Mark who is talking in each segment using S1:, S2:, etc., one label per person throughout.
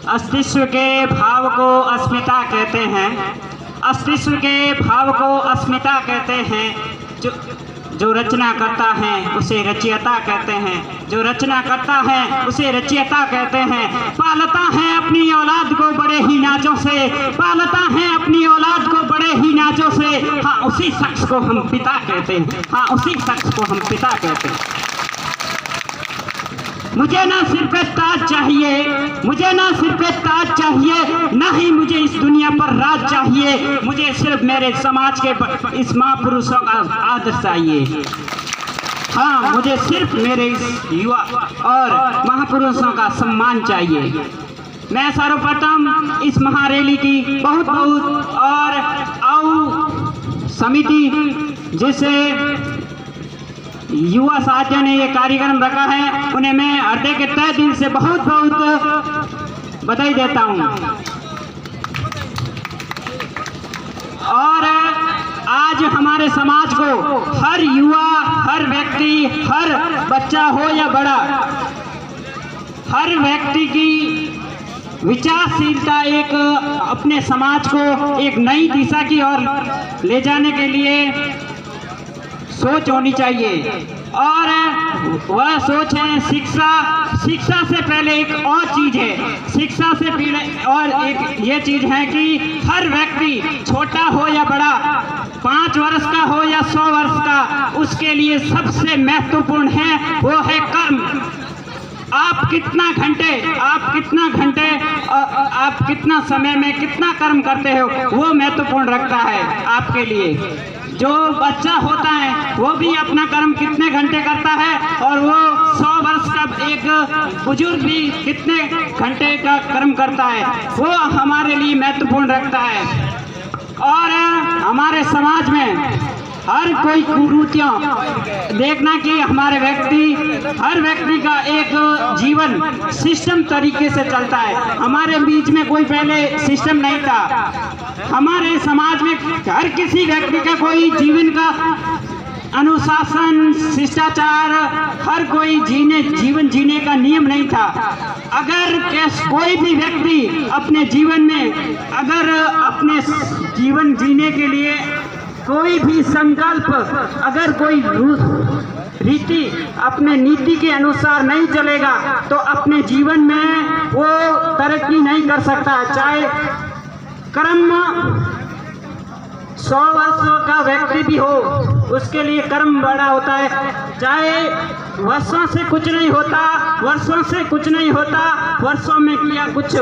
S1: अस्तित्व के भाव को अस्मिता कहते हैं। अस्तित्व के भाव को अस्मिता कहते हैं। जो रचना करता है उसे रचयिता कहते हैं। जो रचना करता है उसे रचयिता कहते हैं। पालता है अपनी औलाद को बड़े ही नाजों से, पालता है अपनी औलाद को बड़े ही नाजों से। हाँ, उसी शख्स को हम पिता कहते हैं। हाँ, उसी शख्स को हम पिता कहते हैं। मुझे ना सिर्फ एक ताज चाहिए, मुझे ना सिर्फ एक ताज चाहिए, ना ही मुझे इस दुनिया पर राज चाहिए। मुझे सिर्फ मेरे समाज के इस महापुरुषों का आदर चाहिए। हाँ, मुझे सिर्फ मेरे इस युवा और महापुरुषों का सम्मान चाहिए। मैं सर्वप्रथम इस महारैली की बहुत बहुत और आऊ समिति जिसे युवा साथियों ने ये कार्यक्रम रखा है, उन्हें मैं हृदय के तहे दिल से बहुत बहुत बधाई देता हूँ। और आज हमारे समाज को हर युवा, हर व्यक्ति, हर बच्चा हो या बड़ा, हर व्यक्ति की विचारशीलता एक अपने समाज को एक नई दिशा की ओर ले जाने के लिए सोच होनी चाहिए। और वह सोच है शिक्षा। शिक्षा से पहले एक और चीज है, शिक्षा से पहले और एक ये चीज है कि हर व्यक्ति छोटा हो या बड़ा, 5 वर्ष का हो या 100 वर्ष का, उसके लिए सबसे महत्वपूर्ण है वो है कर्म। आप कितना घंटे आप कितना समय में कितना कर्म करते हो, वो महत्वपूर्ण रखता है आपके लिए। जो बच्चा होता है वो भी अपना कर्म कितने घंटे करता है, और वो 100 वर्ष का एक बुजुर्ग भी कितने घंटे का कर्म करता है, वो हमारे लिए महत्वपूर्ण रखता है। और हमारे समाज में हर कोई कुरीतियाँ देखना कि हर व्यक्ति का एक जीवन सिस्टम तरीके से चलता है। हमारे बीच में कोई पहले सिस्टम नहीं था। हमारे समाज में हर किसी व्यक्ति का कोई जीवन का अनुशासन, शिष्टाचार, हर कोई जीवन जीने का नियम नहीं था। अगर कोई भी व्यक्ति अपने जीवन में अपने जीवन जीने के लिए कोई भी संकल्प, अगर कोई रीति अपने नीति के अनुसार नहीं चलेगा तो अपने जीवन में वो तरक्की नहीं कर सकता। चाहे कर्म 100 वर्ष का व्यक्ति भी हो, उसके लिए कर्म बड़ा होता है। चाहे वर्षों से कुछ नहीं होता, वर्षों में किया कुछ,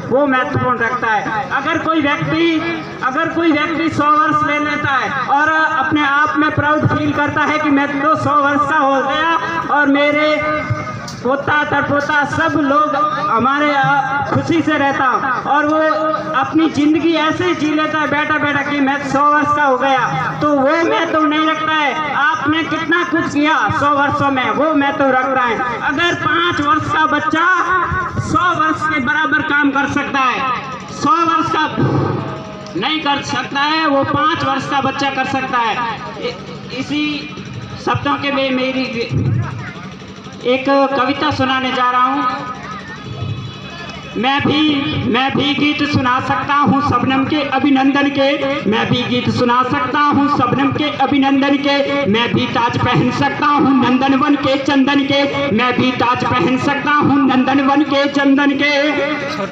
S1: वो महत्वपूर्ण रखता है। अगर कोई व्यक्ति 100 वर्ष ले लेता है और अपने आप में प्राउड फील करता है कि मैं तो 100 वर्ष का हो गया और मेरे पोता तरपोता सब लोग हमारे खुशी से रहता, और वो अपनी जिंदगी ऐसे जी लेता है बैठा कि मैं 100 वर्ष का हो गया, तो वो महत्व नहीं रखता है आपने कितना कुछ किया 100 वर्षों में, वो महत्व रख रहा है। अगर 5 वर्ष का बच्चा 100 वर्ष के बराबर काम कर सकता है, 100 वर्ष का नहीं कर सकता है, वो 5 वर्ष का बच्चा कर सकता है। इसी शब्दों के में मेरी एक कविता सुनाने जा रहा हूँ। मैं भी गीत सुना सकता हूँ शबनम के अभिनंदन के, मैं भी गीत सुना सकता हूँ शबनम के अभिनंदन के। मैं भी ताज पहन सकता हूँ नंदनवन के चंदन के, मैं भी ताज पहन सकता हूँ नंदनवन के चंदन के।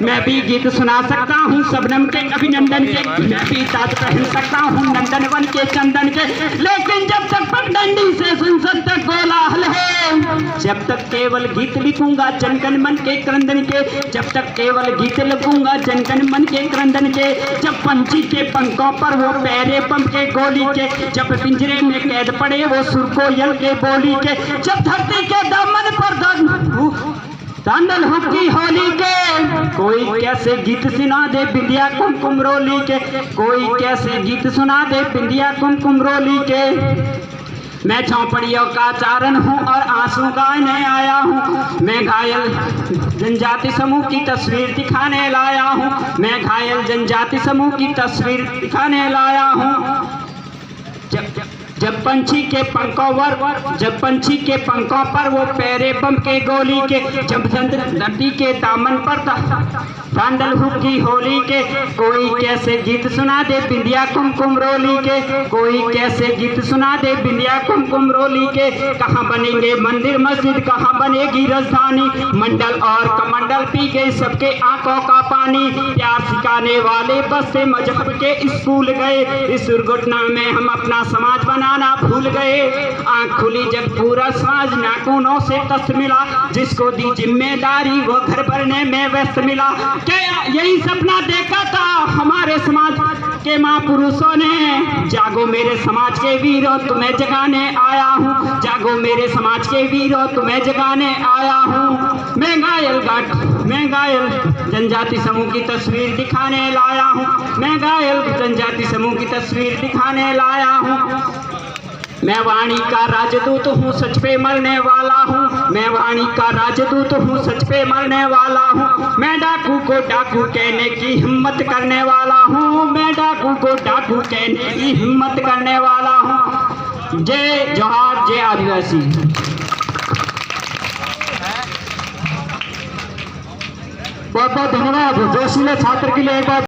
S1: मैं भी गीत सुना सकता हूँ शबनम के अभिनंदन के, मैं भी ताज पहन सकता हूँ नंदनवन के चंदन के। लेकिन जब तक पगडंडी से संसद तक कोलाहल है, जब तक केवल गीत लिखूंगा जनगण मन के क्रंदन के, जब तक केवल गीत लगूंगा जनगण मन के क्रंदन के। जब पंछी के पंखों पर वो पैरे पंप के गोली के, जब पिंजरे में कैद पड़े वो सुरकोयल के बोली के, जब धरती के दामन पर दांडल हुक्की होली के, कोई कैसे गीत सुना दे बिंदिया कुमकुम रोली के, कोई कैसे गीत सुना दे बिंदिया कुमकुम रोली के। मैं झोंपड़ियों का चारण हूँ और आंसू गाने आया हूँ, मैं घायल जनजाति समूह की तस्वीर दिखाने लाया हूँ, मैं घायल जनजाति समूह की तस्वीर दिखाने लाया हूँ। जब पंछी के पंखों पर वो पैरे बम के गोली के, जब धरती के दामन पर धांधल हुक्की होली के, कोई कैसे गीत सुना दे बिंदिया कुमकुम रोली के, कोई कैसे गीत सुना दे बिंदिया कुमकुम रोली के। कहाँ बनेंगे मंदिर मस्जिद, कहाँ बनेगी राजधानी, मंडल और कमंडल पी गए सबके आंखों का पानी। प्यार सिखाने वाले बस से मजहब के स्कूल गए, इस दुर्घटना में हम अपना समाज बनाना भूल गए। आंख खुली जब पूरा समाज नाखूनों से कष्ट मिला, जिसको दी जिम्मेदारी वो घर भरने में व्यस्त मिला। क्या यही सपना देखा था हमारे समाज के महापुरुषों ने? जागो मेरे समाज के वीरों, तुम्हें जगाने आया हूँ, जागो मेरे समाज के वीरों, तुम्हें जगाने आया हूँ। मैं घायल जनजाति समूह की तस्वीर दिखाने लाया हूँ, मैं घायल जनजाति समूह की तस्वीर दिखाने लाया हूँ। मैं वाणी का राजदूत हूँ, सच पे मरने वाला हूँ, मैं वाणी का राजदूत हूँ, सच पे मरने वाला हूँ। मैं डाकू को डाकू कहने की हिम्मत करने वाला हूँ, मैं डाकू को डाकू कहने की हिम्मत करने वाला हूँ। जय जोहार, जय आदिवासी।
S2: बहुत बहुत धन्यवाद जोशीले छात्र के लिए। एक बार